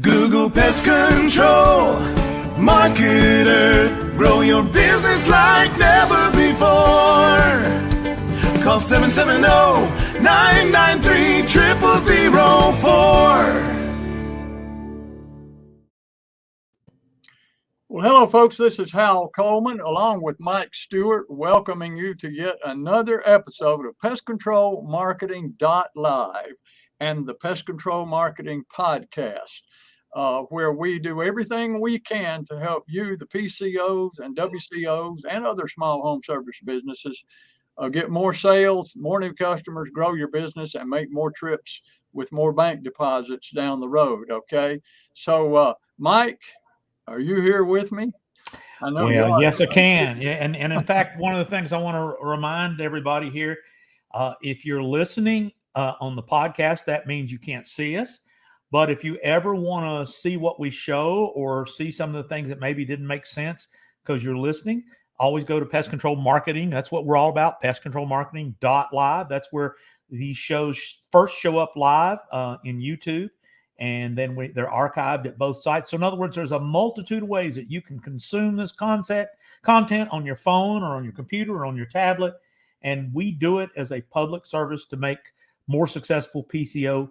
Google Pest Control Marketer. Grow your business like never before. Call 770-993-0004. Well, hello, folks. This is Hal Coleman, along with Mike Stewart, welcoming you to yet another episode of Pest Control Marketing Live and the Pest Control Marketing Podcast, where we do everything we can to help you, the PCOs and WCOs and other small home service businesses, get more sales, more new customers, grow your business, and make more trips with more bank deposits down the road. Okay. So, Mike, are you here with me? I know. Well, yes, I can. Yeah, and in fact, one of the things I want to remind everybody here, if you're listening on the podcast, that means you can't see us. But if you ever want to see what we show or see some of the things that maybe didn't make sense because you're listening, always go to Pest Control Marketing. That's what we're all about, pestcontrolmarketing.live. That's where these shows first show up live in YouTube. And then they're archived at both sites. So in other words, there's a multitude of ways that you can consume this content on your phone or on your computer or on your tablet. And we do it as a public service to make more successful PCO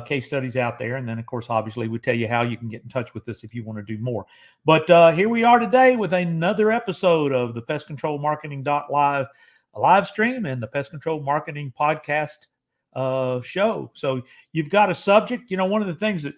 case studies out there. And then, of course, obviously, we tell you how you can get in touch with us if you want to do more. But here we are today with another episode of the Pest Control Marketing.live live stream and the Pest Control Marketing Podcast show. So you've got a subject. You know, one of the things that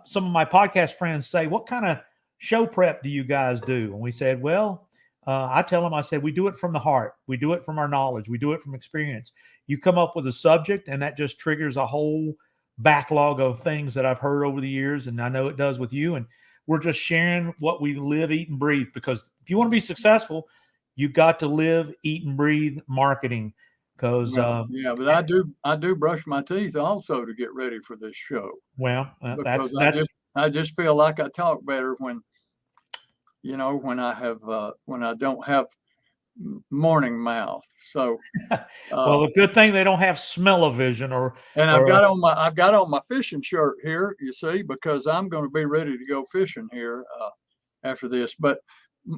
some of my podcast friends say, what kind of show prep do you guys do? And we said, well, I tell them, I said, we do it from the heart. We do it from our knowledge. We do it from experience. You come up with a subject and that just triggers a whole backlog of things that I've heard over the years. And I know it does with you. And we're just sharing what we live, eat, and breathe, because if you want to be successful, you've got to live, eat, and breathe marketing. Because but I do brush my teeth also to get ready for this show. Well, I just feel like I talk better when I don't have morning mouth. So well, the good thing they don't have smell-o-vision I've got on my fishing shirt here, you see, because I'm going to be ready to go fishing here after this. But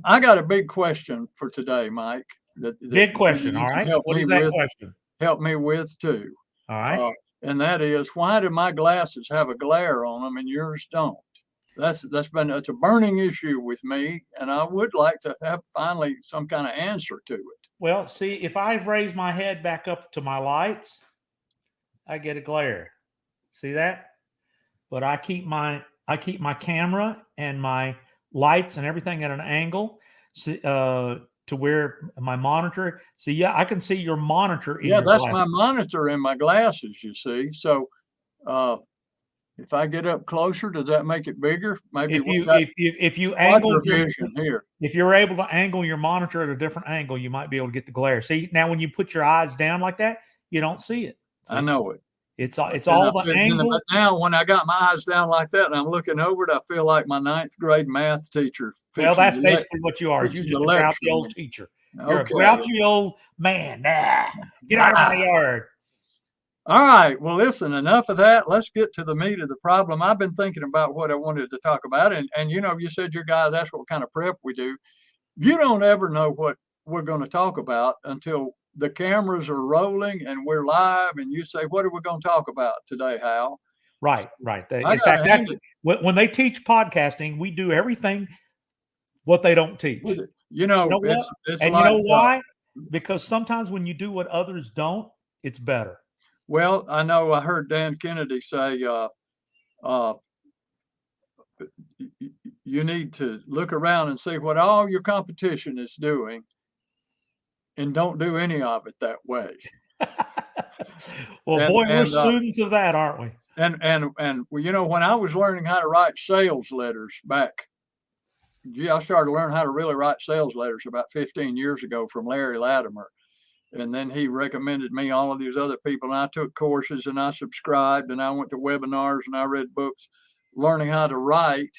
I got a big question for today, Mike. Big question. All right. What is that question? Help me with too. All right. And that is, why do my glasses have a glare on them and yours don't? That's a burning issue with me, and I would like to have finally some kind of answer to it. Well, see, if I raise my head back up to my lights, I get a glare. See that? But I keep my camera and my lights and everything at an angle. To where my monitor. See, yeah, I can see your monitor. That's glasses. My monitor in my glasses, you see. So if I get up closer, does that make it bigger? Maybe if you angle vision here. If you're able to angle your monitor at a different angle, you might be able to get the glare. See, now when you put your eyes down like that, you don't see it. See? I know it. It's all the angle. But now when I got my eyes down like that and I'm looking over it, I feel like my 9th grade math teacher. Well, that's basically what you are. You're just a grouchy old teacher. You're a grouchy old man. Get out of my yard. All right. Well, listen, enough of that. Let's get to the meat of the problem. I've been thinking about what I wanted to talk about. And you said your guy, that's what kind of prep we do. You don't ever know what we're going to talk about until the cameras are rolling and we're live and you say, what are we going to talk about today, Hal? Right. In fact, when they teach podcasting, we do everything what they don't teach. You know what? And you know why? Because sometimes when you do what others don't, it's better. Well, I know I heard Dan Kennedy say, you need to look around and see what all your competition is doing and don't do any of it that way. Well, we're students of that, aren't we? And when I was learning how to write sales letters back, I started learning how to really write sales letters about 15 years ago from Larry Latimer. And then he recommended me all of these other people. And I took courses and I subscribed and I went to webinars and I read books learning how to write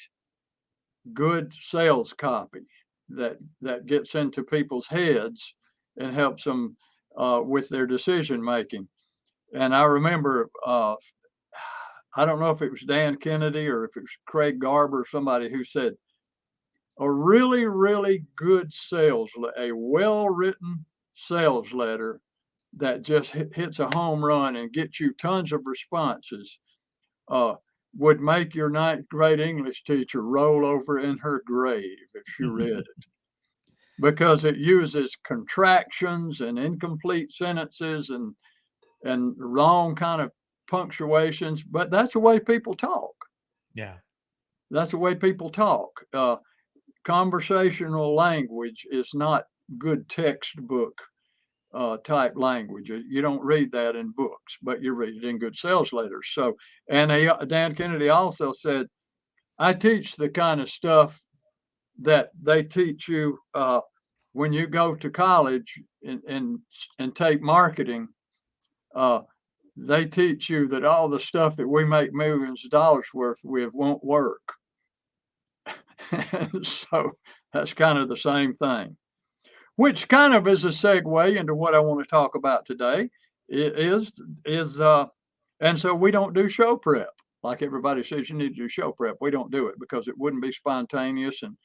good sales copy that gets into people's heads and helps them with their decision making. And I remember I don't know if it was Dan Kennedy or if it was Craig Garber or somebody who said, a really, really good a well-written sales letter that just hits a home run and gets you tons of responses would make your ninth grade English teacher roll over in her grave if she read it, because it uses contractions and incomplete sentences and wrong kind of punctuations, but that's the way people talk. Yeah. That's the way people talk. Conversational language is not good textbook type language. You don't read that in books, but you read it in good sales letters. So, and Dan Kennedy also said, I teach the kind of stuff that they teach you when you go to college and take marketing. They teach you that all the stuff that we make millions of dollars worth with won't work. So that's kind of the same thing, which kind of is a segue into what I want to talk about today. And so we don't do show prep. Like everybody says, you need to do show prep. We don't do it because it wouldn't be spontaneous, and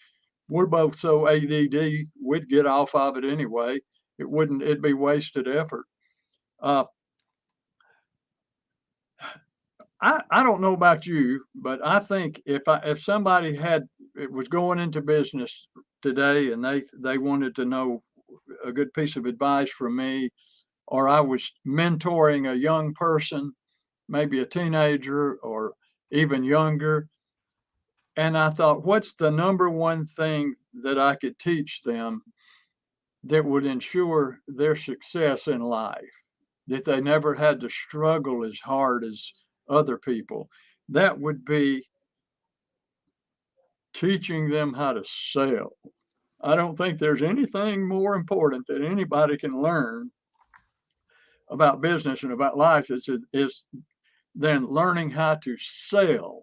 we're both so ADD, we'd get off of it anyway. It'd be wasted effort. I don't know about you, but I think if somebody was going into business today and they wanted to know a good piece of advice from me, or I was mentoring a young person, maybe a teenager or even younger, and I thought, what's the number one thing that I could teach them that would ensure their success in life, that they never had to struggle as hard as other people? That would be teaching them how to sell. I don't think there's anything more important that anybody can learn about business and about life is than learning how to sell.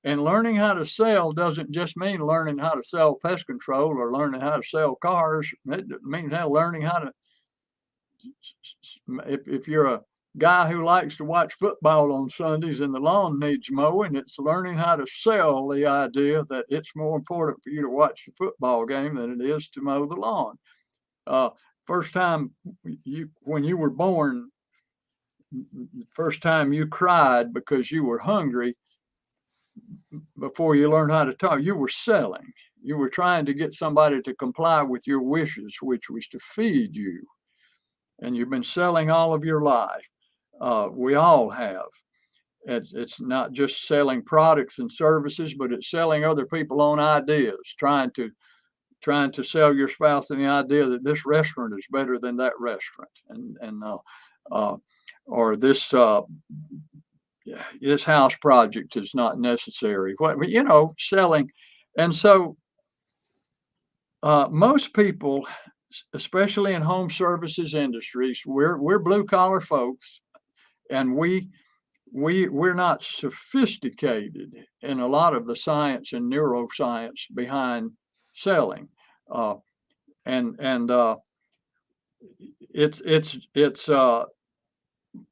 And learning how to sell doesn't just mean learning how to sell pest control or learning how to sell cars. It means learning how to, if you're a guy who likes to watch football on Sundays and the lawn needs mowing, it's learning how to sell the idea that it's more important for you to watch the football game than it is to mow the lawn. First time when you were born, the first time you cried because you were hungry, before you learned how to talk, you were selling. You were trying to get somebody to comply with your wishes, which was to feed you. And you've been selling all of your life. We all have. It's not just selling products and services, but it's selling other people on ideas, trying to sell your spouse the idea that this restaurant is better than that restaurant, or this house project is not necessary. Selling. And so most people, especially in home services industries, we're blue collar folks, and we're not sophisticated in a lot of the science and neuroscience behind selling, it's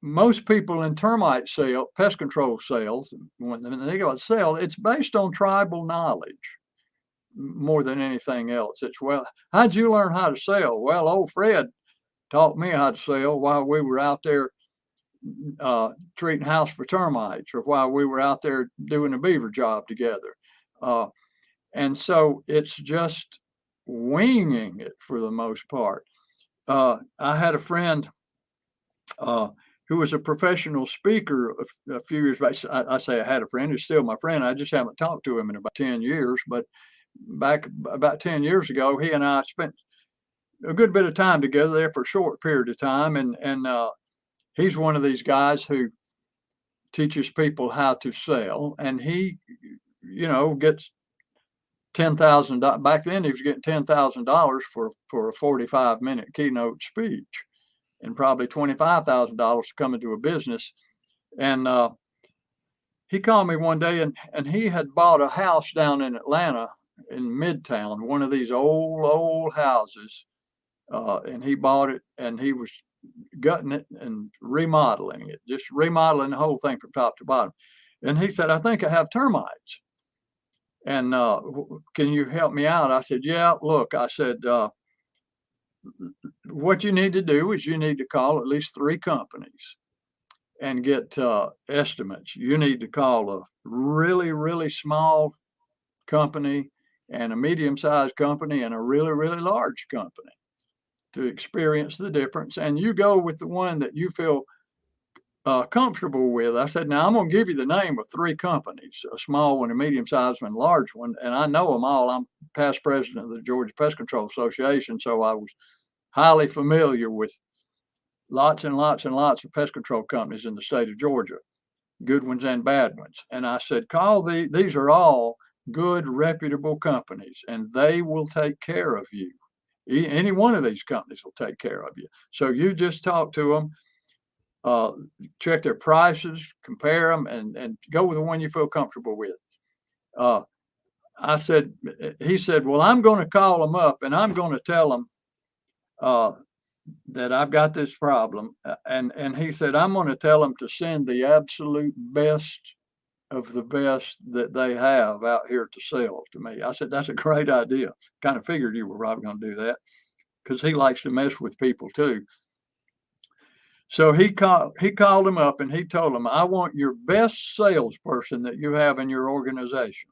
most people in termite pest control sales, when they go to sell, it's based on tribal knowledge more than anything else. It's, well, how'd you learn how to sell? Well, old Fred taught me how to sell while we were out there treating house for termites, or while we were out there doing a beaver job together. And so it's just winging it for the most part. I had a friend who was a professional speaker a few years back. I say I had a friend who's still my friend. I just haven't talked to him in about 10 years. But back about 10 years ago, he and I spent a good bit of time together there for a short period of time. And he's one of these guys who teaches people how to sell. And he, gets $10,000. Back then, he was getting $10,000 for a 45-minute keynote speech, and probably $25,000 to come into a business. And he called me one day, and he had bought a house down in Atlanta in Midtown, one of these old houses. And he bought it, and he was gutting it and remodeling it, just remodeling the whole thing from top to bottom. And he said, I think I have termites. And can you help me out? I said, yeah, look, I said, what you need to do is you need to call at least 3 companies and get estimates. You need to call a really, really small company and a medium-sized company and a really, really large company to experience the difference. And you go with the one that you feel comfortable with. I said, now I'm going to give you the name of 3 companies, a small one, a medium-sized one, a large one, and I know them all. I'm past president of the Georgia Pest Control Association, so I was highly familiar with lots and lots and lots of pest control companies in the state of Georgia, good ones and bad ones. And I said, these are all good, reputable companies, and they will take care of you. Any one of these companies will take care of you. So you just talk to them, check their prices, compare them, and go with the one you feel comfortable with. He said, well, I'm going to call them up and I'm going to tell them that I've got this problem. And he said, I'm going to tell them to send the absolute best of the best that they have out here to sell to me. I said, that's a great idea. Kind of figured you were probably going to do that because he likes to mess with people too. So he called him up and he told him, I want your best salesperson that you have in your organization.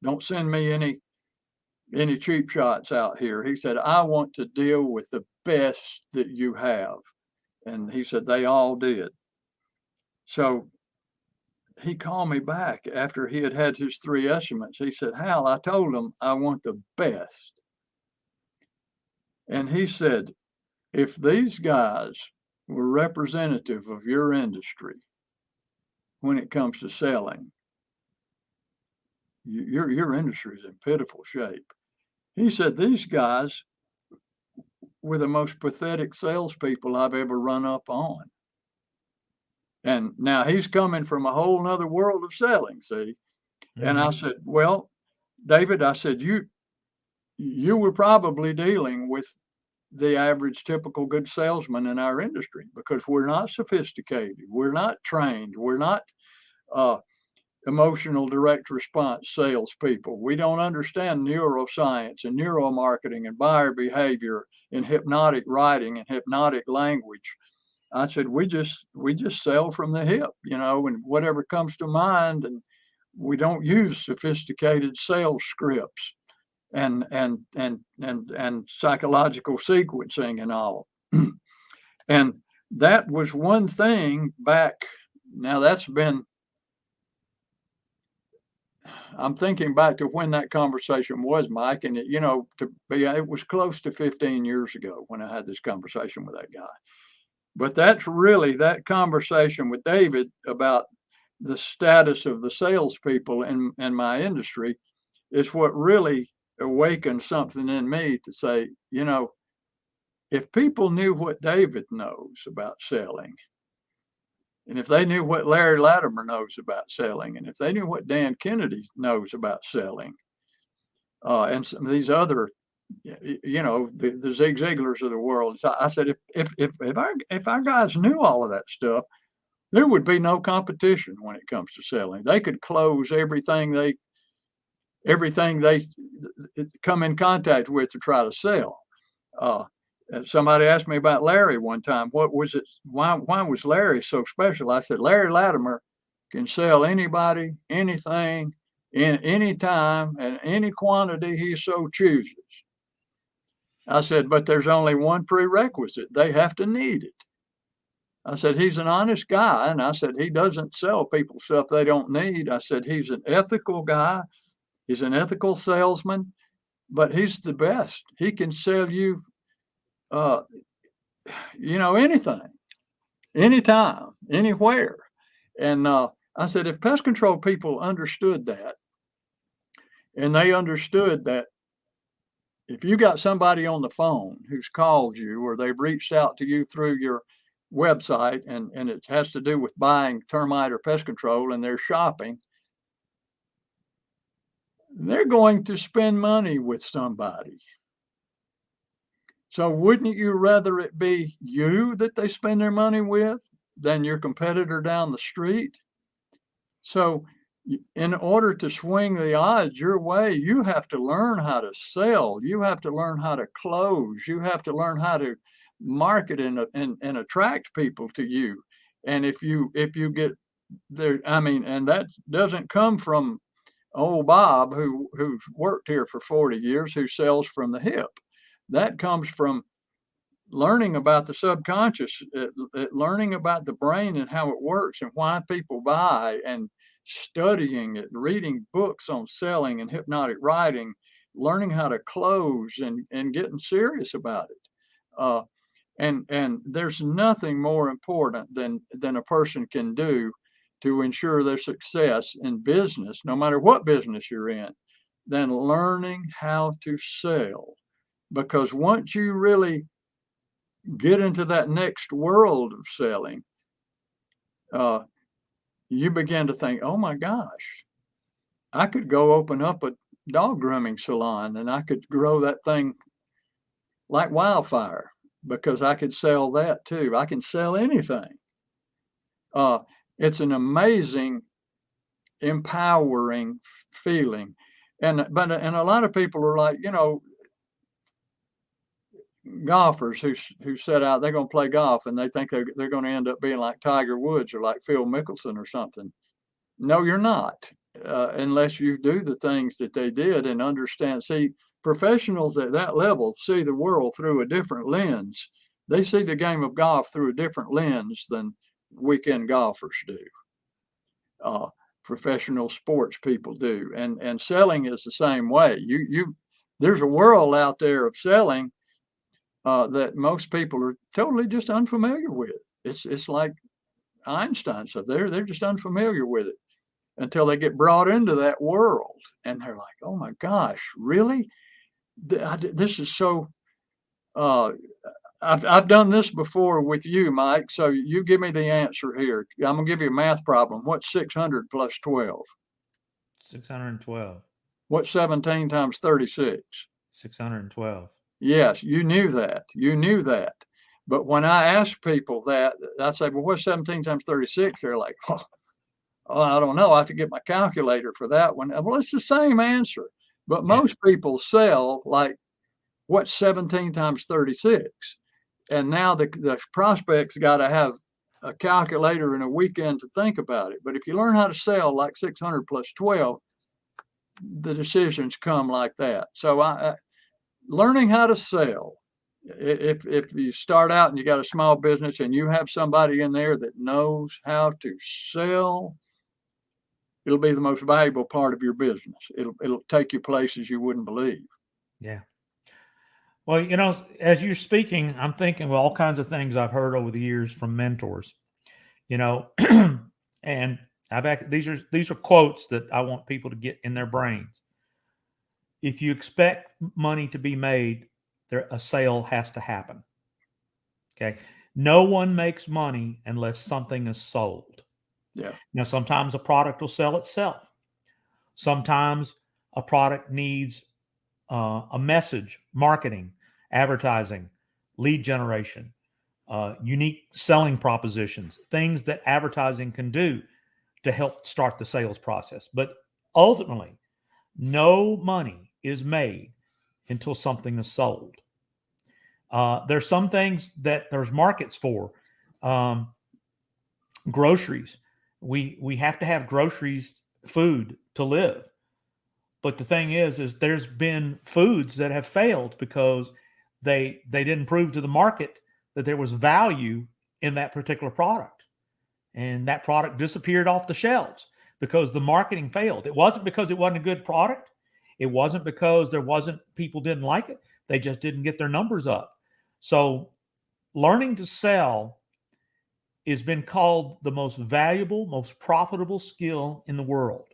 Don't send me any cheap shots out here. He said, I want to deal with the best that you have. And he said, they all did. So he called me back after he had his 3 estimates. He said, Hal, I told him I want the best. And he said, if these guys were representative of your industry when it comes to selling, your industry is in pitiful shape. He said, these guys were the most pathetic salespeople I've ever run up on. And now he's coming from a whole nother world of selling, see? Mm-hmm. And I said, well, David, I said, you were probably dealing with the average typical good salesman in our industry because we're not sophisticated. We're not trained. We're not emotional direct response salespeople. We don't understand neuroscience and neuromarketing and buyer behavior and hypnotic writing and hypnotic language. I said, we just sell from the hip, and whatever comes to mind, and we don't use sophisticated sales scripts and psychological sequencing and all. And that was one thing back. Now that's been, I'm thinking back to when that conversation was, Mike, and it was close to 15 years ago when I had this conversation with that guy. But that's really that conversation with David about the status of the salespeople in my industry is what really awakened something in me to say, if people knew what David knows about selling, and if they knew what Larry Latimer knows about selling, and if they knew what Dan Kennedy knows about selling, and some of these other, the Zig Ziglars of the world, I said, if our guys knew all of that stuff, there would be no competition when it comes to selling. They could close everything they come in contact with to try to sell. Somebody asked me about Larry one time. What was it? Why was Larry so special? I said, Larry Latimer can sell anybody, anything, in any time, and any quantity he so chooses. I said, but there's only one prerequisite. They have to need it. I said, he's an honest guy. And I said, he doesn't sell people stuff they don't need. I said, he's an ethical guy. He's an ethical salesman, but he's the best. He can sell you, anything, anytime, anywhere. And I said, if pest control people understood that, and they understood that if you got somebody on the phone who's called you or they've reached out to you through your website and it has to do with buying termite or pest control and they're shopping, they're going to spend money with somebody. So wouldn't you rather it be you that they spend their money with than your competitor down the street? So in order to swing the odds your way, you have to learn how to sell. You have to learn how to close. You have to learn how to market and attract people to you. And if you get there, I mean, and that doesn't come from old Bob who's worked here for 40 years, who sells from the hip. That comes from learning about the subconscious, learning about the brain and how it works and why people buy, and studying it, reading books on selling and hypnotic writing, learning how to close and getting serious about it. And there's nothing more important than a person can do to ensure their success in business, no matter what business you're in, than learning how to sell. Because once you really get into that next world of selling, you begin to think, oh my gosh, I could go open up a dog grooming salon and I could grow that thing like wildfire, because I could sell that too. I can sell anything. It's an amazing, empowering feeling. And a lot of people are like, golfers who set out, they're going to play golf and they think they're going to end up being like Tiger Woods or like Phil Mickelson or something. No, you're not, unless you do the things that they did and understand. See, professionals at that level see the world through a different lens. They see the game of golf through a different lens than weekend golfers do. Professional sports people do, and selling is the same way. There's a world out there of selling that most people are totally just unfamiliar with. It's like Einstein said, they're just unfamiliar with it until they get brought into that world, and they're like, oh my gosh, really? This is so. I've done this before with you, Mike. So you give me the answer here. I'm gonna give you a math problem. What's 600 plus 12? 612. What's 17 times 36? 612. Yes, you knew that. You knew that. But when I ask people that, I say, well, what's 17 times 36? They're like, oh, I don't know. I have to get my calculator for that one. Well, it's the same answer. But most people sell like, what's 17 times 36? And now the prospect's got to have a calculator and a weekend to think about it. But if you learn how to sell like 600 plus 12, the decisions come like that. So learning how to sell, if you start out and you got a small business and you have somebody in there that knows how to sell, it'll be the most valuable part of your business. It'll take you places you wouldn't believe. Yeah. Well, as you're speaking, I'm thinking of all kinds of things I've heard over the years from mentors, and these are quotes that I want people to get in their brains. If you expect money to be made, a sale has to happen. Okay. No one makes money unless something is sold. Yeah. Now, sometimes a product will sell itself. Sometimes a product needs a message, marketing, advertising, lead generation, unique selling propositions, things that advertising can do to help start the sales process. But ultimately, no money is made until something is sold. There's some things that there's markets for. Groceries. We have to have groceries, food to live. But the thing is there's been foods that have failed because they didn't prove to the market that there was value in that particular product. And that product disappeared off the shelves because the marketing failed. It wasn't because it wasn't a good product. It wasn't because people didn't like it. They just didn't get their numbers up. So learning to sell has been called the most valuable, most profitable skill in the world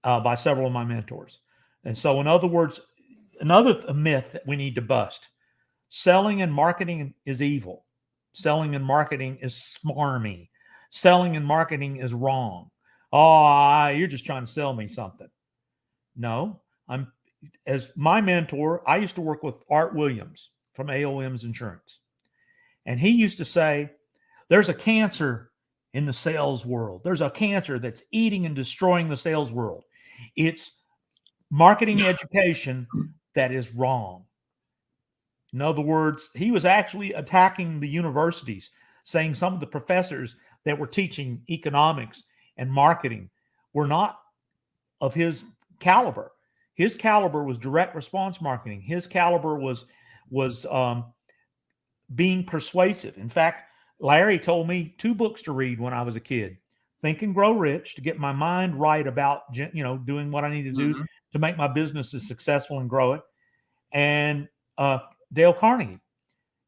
by several of my mentors. And so, in other words, another myth that we need to bust: selling and marketing is evil. Selling and marketing is smarmy. Selling and marketing is wrong. Oh, you're just trying to sell me something. No, as my mentor, I used to work with Art Williams from AOM's Insurance. And he used to say, there's a cancer in the sales world. There's a cancer that's eating and destroying the sales world. It's marketing education that is wrong. In other words, he was actually attacking the universities, saying some of the professors that were teaching economics and marketing were not of his caliber. His caliber was direct response marketing. His caliber was being persuasive. In fact, Larry told me 2 books to read when I was a kid: Think and Grow Rich, to get my mind right about doing what I need to do to make my businesses successful and grow it, and Dale Carnegie,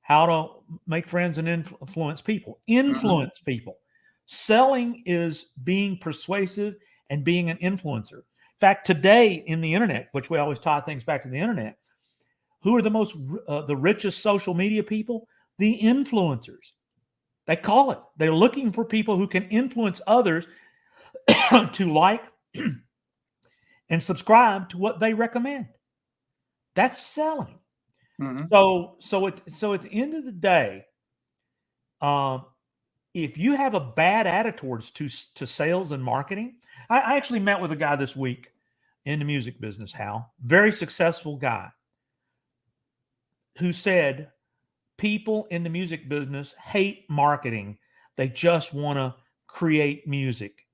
How to Make Friends and Influence People. Influence people. Selling is being persuasive and being an influencer. In fact, today in the internet, which we always tie things back to the internet, who are the richest social media people? The influencers. They call it. They're looking for people who can influence others to like and subscribe to what they recommend. That's selling. So at the end of the day, if you have a bad attitude to sales and marketing, I actually met with a guy this week in the music business, Hal, very successful guy, who said people in the music business hate marketing. They just want to create music.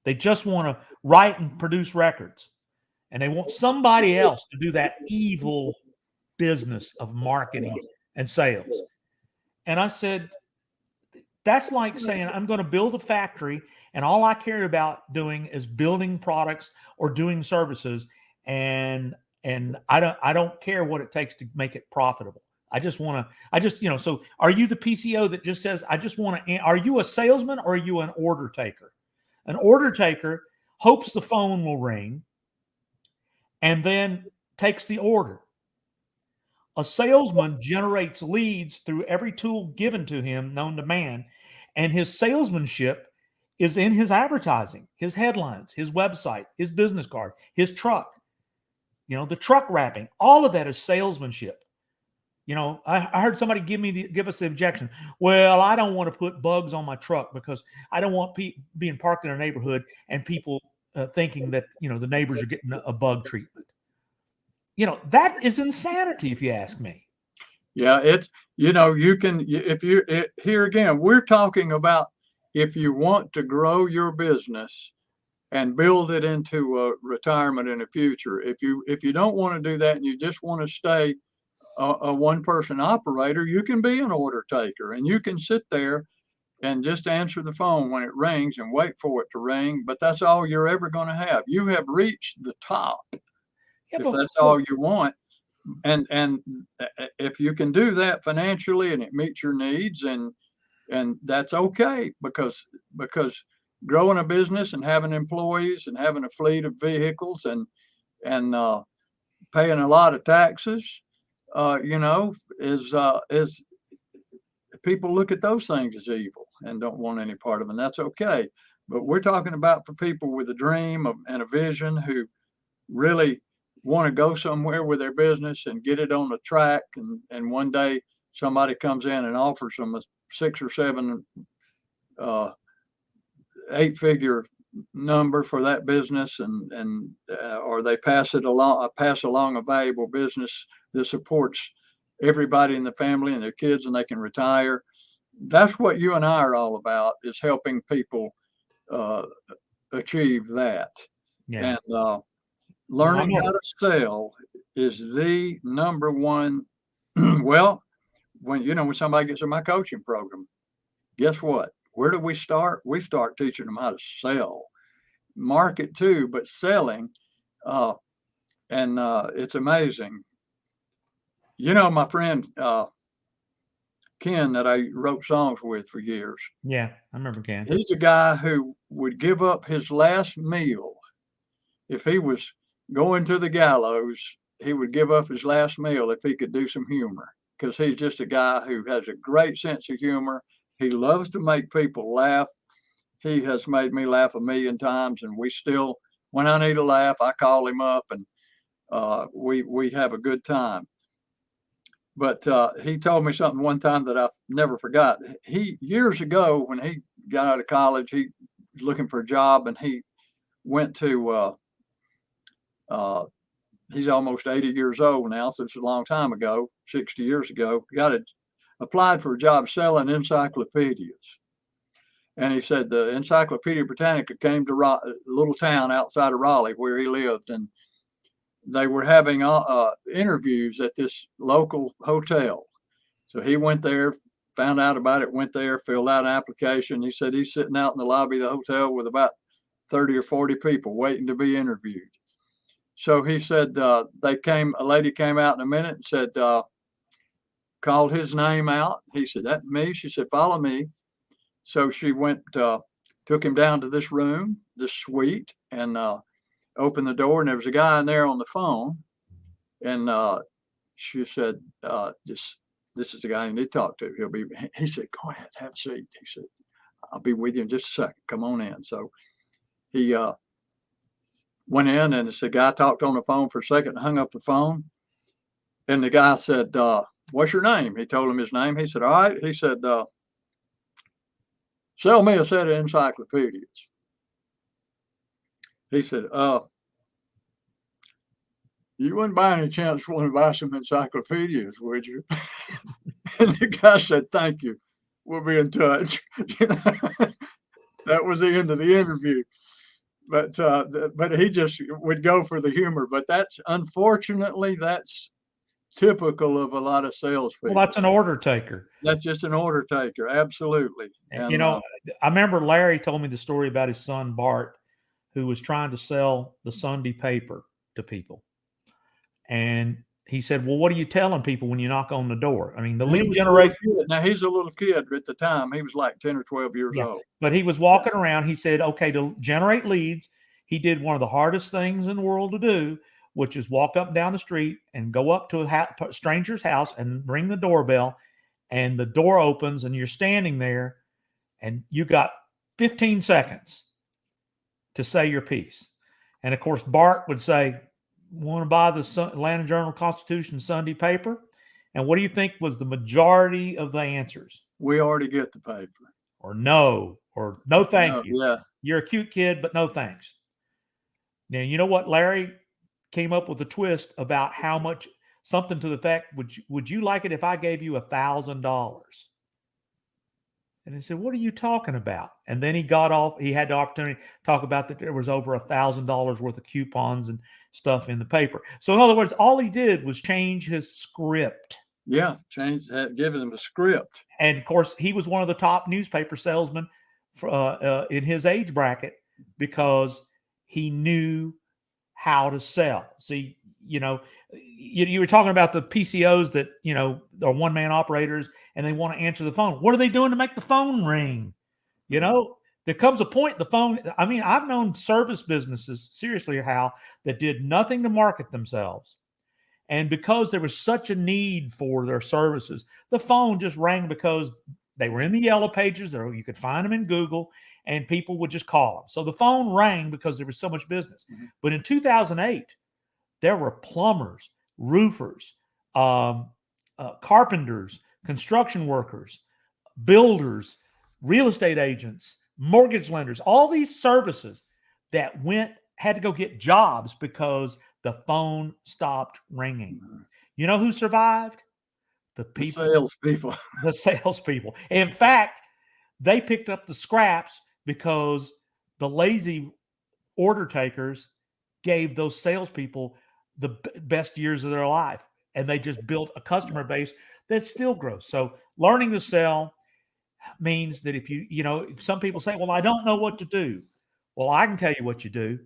They just want to write and produce records. And they want somebody else to do that evil business of marketing and sales. And I said, that's like saying I'm going to build a factory and all I care about doing is building products or doing services, and I don't care what it takes to make it profitable. So are you the PCO that just says, are you a salesman or are you an order taker? An order taker hopes the phone will ring and then takes the order. A salesman generates leads through every tool given to him known to man, and his salesmanship is in his advertising, his headlines, his website, his business card, his truck, the truck wrapping. All of that is salesmanship. I heard somebody give us the objection. Well, I don't want to put bugs on my truck because I don't want being parked in a neighborhood and people thinking that, the neighbors are getting a bug treatment. That is insanity, if you ask me. Yeah, it's, here again, we're talking about if you want to grow your business and build it into a retirement in the future. If you don't want to do that and you just want to stay a one-person operator, you can be an order taker and you can sit there and just answer the phone when it rings and wait for it to ring. But that's all you're ever going to have. You have reached the top if that's all you want. And if you can do that financially and it meets your needs, and that's okay, because growing a business and having employees and having a fleet of vehicles and paying a lot of taxes, is people look at those things as evil and don't want any part of them. And that's okay. But we're talking about for people with a dream and a vision who really want to go somewhere with their business and get it on the track. And one day somebody comes in and offers them a 6 or 7, 8-figure number for that business, or they pass along a valuable business that supports everybody in the family and their kids, and they can retire. That's what you and I are all about, is helping people achieve that. Yeah. And learning how to sell is the number one. Well, when somebody gets in my coaching program, guess what? Where do we start? We start teaching them how to sell, market too, but selling. And it's amazing. My friend Ken that I wrote songs with for years. Yeah, I remember Ken. He's a guy who would give up his last meal. If he was going to the gallows, he would give up his last meal if he could do some humor, because he's just a guy who has a great sense of humor. He loves to make people laugh. He has made me laugh 1,000,000 times, and we still, when I need a laugh, I call him up and we have a good time. But he told me something one time that I've never forgot. He, years ago, when he got out of college. He was looking for a job, and he went to. He's almost 80 years old now, so it's a long time ago, 60 years ago. Applied for a job selling encyclopedias. And he said the Encyclopedia Britannica came to a little town outside of Raleigh where he lived, and they were having interviews at this local hotel. So he went there, found out about it, went there, filled out an application. He said he's sitting out in the lobby of the hotel with about 30 or 40 people waiting to be interviewed. So he said a lady came out in a minute and said, called his name out. He said, "That's me." She said, "Follow me." So she went, took him down to this room, this suite, and opened the door, and there was a guy in there on the phone. And she said, this is the guy you need to talk to. He said, "Go ahead, have a seat." He said, "I'll be with you in just a second. Come on in." So he went in, and the guy talked on the phone for a second and hung up the phone. And the guy said, "What's your name?" He told him his name. He said, "All right." He said, "Sell me a set of encyclopedias." He said, "You wouldn't by any chance want to buy some encyclopedias, would you?" And the guy said, "Thank you. We'll be in touch." That was the end of the interview. But he just would go for the humor. But unfortunately, that's typical of a lot of salespeople. Well, that's an order taker. That's just an order taker. Absolutely. And, I remember Larry told me the story about his son, Bart, who was trying to sell the Sunday paper to people. And he said, "Well, what are you telling people when you knock on the door?" I mean, the lead generation. Now, he's a little kid at the time. He was like 10 or 12 years old. But he was walking around. He said, okay, to generate leads, he did one of the hardest things in the world to do, which is walk up and down the street and go up to a stranger's house and ring the doorbell. And the door opens and you're standing there and you got 15 seconds to say your piece. And, of course, Bart would say, "Want to buy the Atlanta Journal-Constitution Sunday paper?" And what do you think was the majority of the answers? "We already get the paper." Or "No," or "No, thank you. Yeah. You're a cute kid, but no thanks." Now, you know what? Larry came up with a twist about how much, something to the effect, would you like it if I gave you $1,000? And he said, "What are you talking about?" And then he got off. He had the opportunity to talk about that there was over $1,000 worth of coupons and stuff in the paper. So in other words, all he did was change his script. Yeah, giving him a script. And of course, he was one of the top newspaper salesmen in his age bracket because he knew how to sell. See, you were talking about the PCOs that, are one-man operators and they want to answer the phone. What are they doing to make the phone ring? There comes a point the phone, I've known service businesses, seriously, Hal, that did nothing to market themselves. And because there was such a need for their services, the phone just rang because they were in the yellow pages, or you could find them in Google, and people would just call them. So the phone rang because there was so much business. Mm-hmm. But in 2008, there were plumbers, roofers, carpenters, construction workers, builders, real estate agents, mortgage lenders, all these services that had to go get jobs because the phone stopped ringing. You know who survived? The salespeople. The salespeople. In fact, they picked up the scraps because the lazy order takers gave those salespeople the best years of their life, and they just built a customer base that still grows. So learning to sell means that if some people say, "Well, I don't know what to do," well, I can tell you what you do.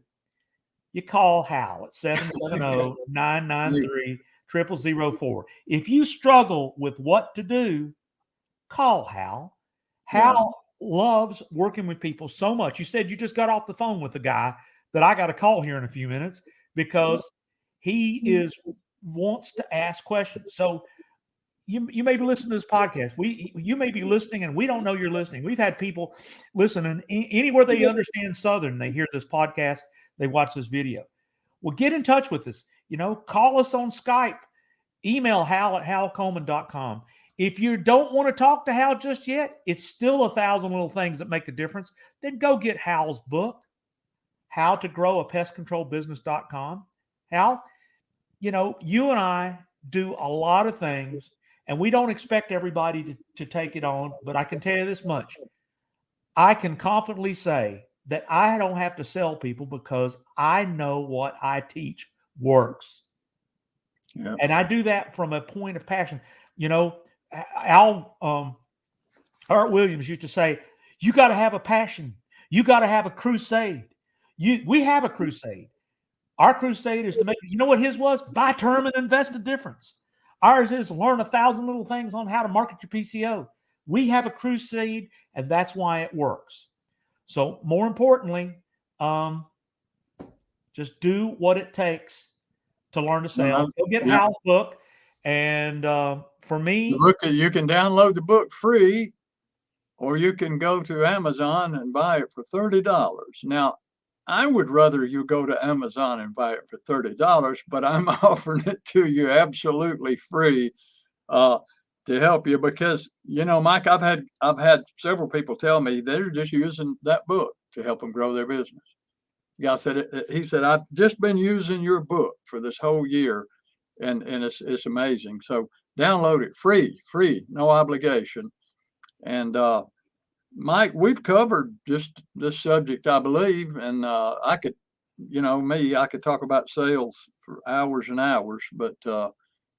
You call Hal at 770-993-0004. If you struggle with what to do, call Hal. Hal loves working with people so much. You said you just got off the phone with a guy that I got to call here in a few minutes because he wants to ask questions. So you may be listening to this podcast. You may be listening and we don't know you're listening. We've had people listen, and anywhere they understand Southern, they hear this podcast, they watch this video. Well, get in touch with us. Call us on Skype. Email Hal at halcoleman.com. If you don't want to talk to Hal just yet, it's still 1,000 little things that make a difference. Then go get Hal's book, How to Grow a Pest Control Business.com. Hal, you and I do a lot of things, and we don't expect everybody to take it on, but I can tell you this much. I can confidently say that I don't have to sell people because I know what I teach works. Yep. And I do that from a point of passion. Art Williams used to say, you got to have a passion. You got to have a crusade. We have a crusade. Our crusade is to make, you know what his was? Buy term and invest the difference. Ours is learn 1,000 little things on how to market your PCO. We have a crusade, and that's why it works. So more importantly, just do what it takes to learn to sell. Go get Hal's book. And for me, you can download the book free, or you can go to Amazon and buy it for $30. Now, I would rather you go to Amazon and buy it for $30, but I'm offering it to you absolutely free to help you because, Mike, I've had several people tell me they're just using that book to help them grow their business. He said, I've just been using your book for this whole year, and it's amazing. So download it free, no obligation. And Mike, we've covered just this subject, I believe, and I could talk about sales for hours and hours, but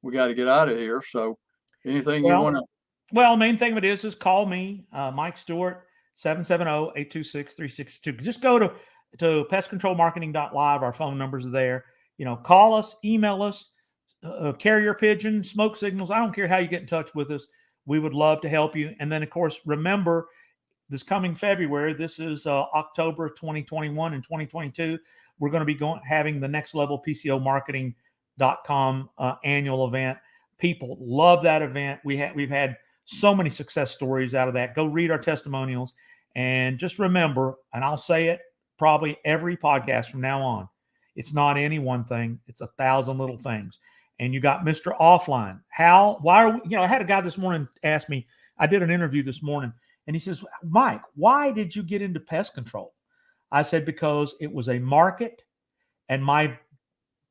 we got to get out of here. So anything you want to? Well, main thing of it is call me, Mike Stewart, 770-826-3662. Just go to pestcontrolmarketing.live. Our phone numbers are there. Call us, email us, carrier pigeon, smoke signals. I don't care how you get in touch with us. We would love to help you. And then, of course, remember, this coming February, this is October 2021 and 2022, we're going to be having the Next Level PCO Marketing.com annual event. People love that event. We've had so many success stories out of that. Go read our testimonials. And just remember, and I'll say it probably every podcast from now on, it's not any one thing. It's 1,000 little things. And you got Mr. Offline. Hal, why are we, I had a guy this morning ask me, I did an interview this morning, and he says, Mike, why did you get into pest control? I said, because it was a market, and my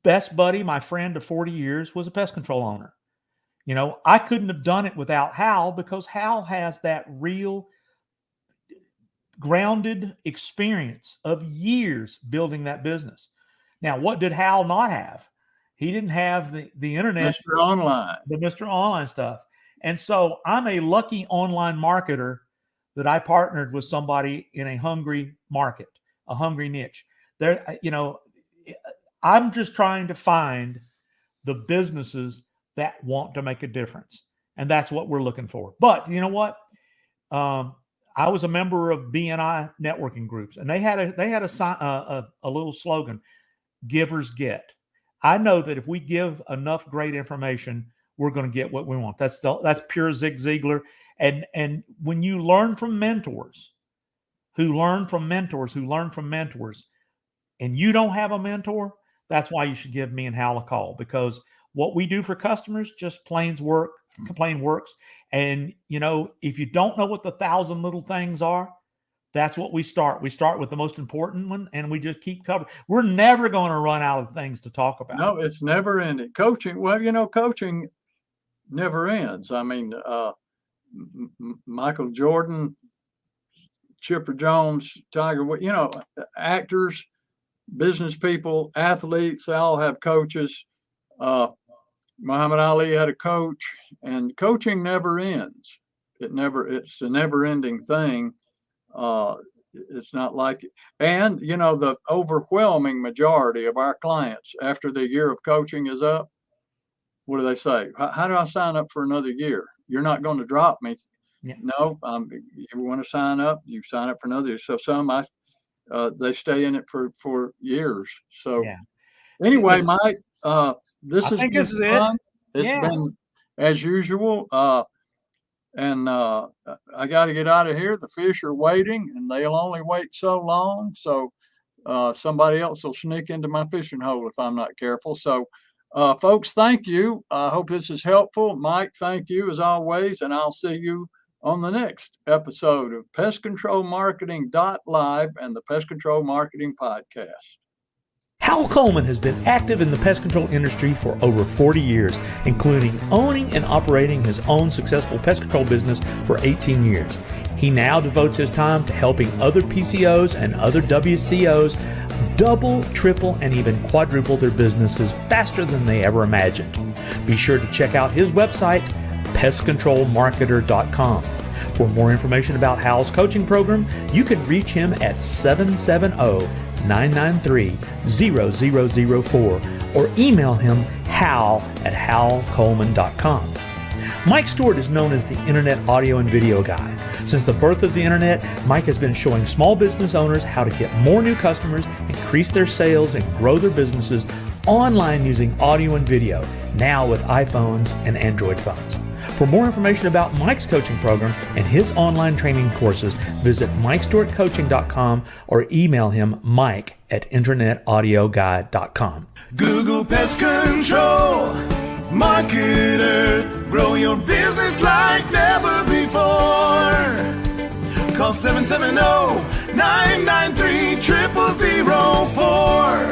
best buddy, my friend of 40 years, was a pest control owner. I couldn't have done it without Hal, because Hal has that real grounded experience of years building that business. Now, what did Hal not have? He didn't have the internet, Mr. Online, the Mr. Online stuff. And so I'm a lucky online marketer that I partnered with somebody in a hungry market, a hungry niche. I'm just trying to find the businesses that want to make a difference. And that's what we're looking for. But you know what? I was a member of BNI networking groups, and they had a little slogan, givers get. I know that if we give enough great information, we're going to get what we want. That's pure Zig Ziglar. And when you learn from mentors who learn from mentors, and you don't have a mentor, that's why you should give me and Hal a call, because what we do for customers just plain works. And, if you don't know what the 1,000 little things are, that's what we start. We start with the most important one, and we just keep covering. We're never going to run out of things to talk about. No, it's never ending. Coaching, well, coaching never ends. I mean, Michael Jordan, Chipper Jones, Tiger, actors, business people, athletes, they all have coaches. Muhammad Ali had a coach, and coaching never ends. It's a never ending thing. It's not like, and the overwhelming majority of our clients, after the year of coaching is up, what do they say? How do I sign up for another year? You're not going to drop me. Yeah. No, you want to sign up, you sign up for another year. So some they stay in it for years. So anyway, Mike, this has been fun. It's been as usual. And I got to get out of here. The fish are waiting, and they'll only wait so long. So somebody else will sneak into my fishing hole if I'm not careful. So Folks, thank you. I hope this is helpful. Mike, thank you as always, and I'll see you on the next episode of Pest Control Marketing Live and the Pest Control Marketing Podcast. Hal Coleman has been active in the pest control industry for over 40 years, including owning and operating his own successful pest control business for 18 years. He now devotes his time to helping other PCOs and other WCOs double, triple, and even quadruple their businesses faster than they ever imagined. Be sure to check out his website, pestcontrolmarketer.com. For more information about Hal's coaching program, you can reach him at 770-993-0004 or email him hal@halcoleman.com. Mike Stewart is known as the Internet audio and video guy. Since the birth of the Internet, Mike has been showing small business owners how to get more new customers, increase their sales, and grow their businesses online using audio and video, now with iPhones and Android phones. For more information about Mike's coaching program and his online training courses, visit MikeStewartCoaching.com or email him mike@internetaudioguide.com. Google Pest Control Marketer. Grow your business like never before. Call 770-993-0004.